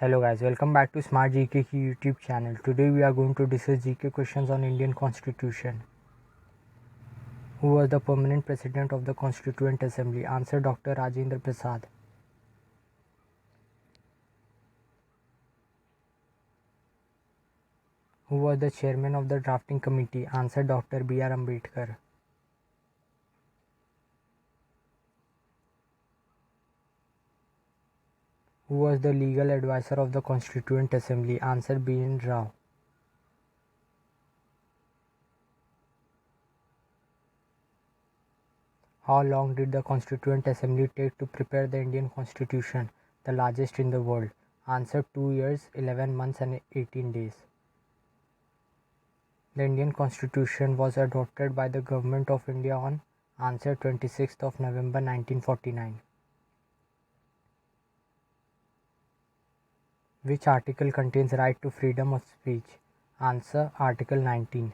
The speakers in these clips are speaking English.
Hello guys, welcome back to Smart GK YouTube channel. Today we are going to discuss GK questions on Indian Constitution. Who was the permanent president of the Constituent Assembly? Answer: Dr. Rajendra Prasad. Who was the chairman of the drafting committee? Answer: Dr. B.R. Ambedkar. Who was the legal advisor of the Constituent Assembly? Answer: B.N. Rao. How long did the Constituent Assembly take to prepare the Indian Constitution, the largest in the world? Answer: 2 years, 11 months and 18 days. The Indian Constitution was adopted by the Government of India on Answer: 26th of November 1949. Which article contains right to freedom of speech? Answer: Article 19.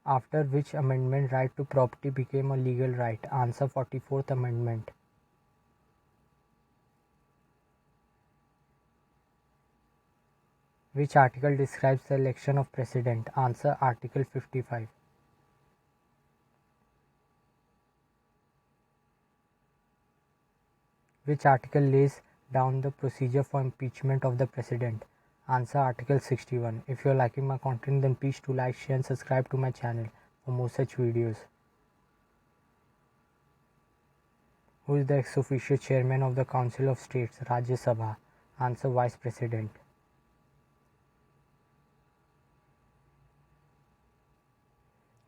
After which amendment right to property became a legal right? Answer: 44th Amendment. Which article describes the election of president? Answer: Article 55. Which article lays down the procedure for impeachment of the president? Answer: Article 61. If you are liking my content, then please do like, share and subscribe to my channel for more such videos. Who is the ex-officio chairman of the Council of States, Rajya Sabha? Answer: Vice President.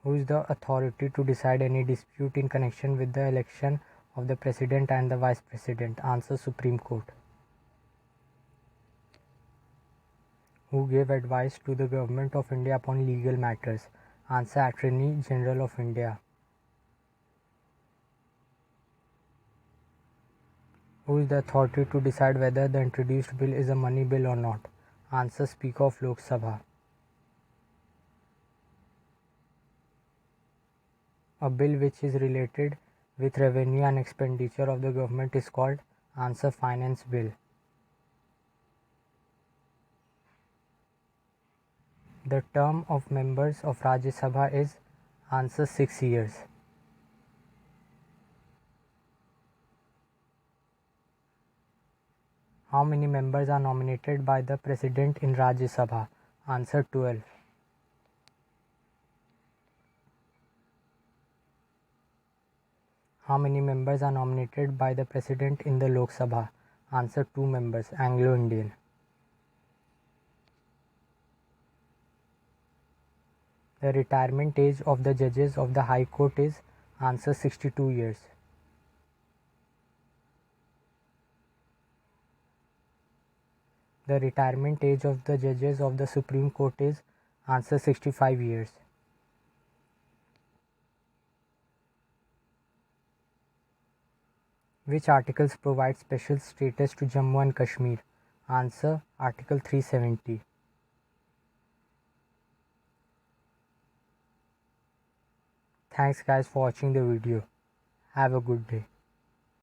Who is the authority to decide any dispute in connection with the election of the President and the Vice President? Answer: Supreme Court. Who gave advice to the Government of India upon legal matters? Answer: Attorney General of India. Who is the authority to decide whether the introduced bill is a money bill or not? Answer: Speaker of Lok Sabha. A bill which is related with revenue and expenditure of the government is called? Answer: Finance Bill. The term of members of Rajya Sabha is? Answer: 6 years. How many members are nominated by the President in Rajya Sabha? Answer: 12. How many members are nominated by the President in the Lok Sabha? Answer: 2 members, Anglo-Indian. The retirement age of the judges of the High Court is? Answer: 62 years. The retirement age of the judges of the Supreme Court is? Answer: 65 years. Which articles provide special status to Jammu and Kashmir? Answer: Article 370. Thanks guys for watching the video. Have a good day.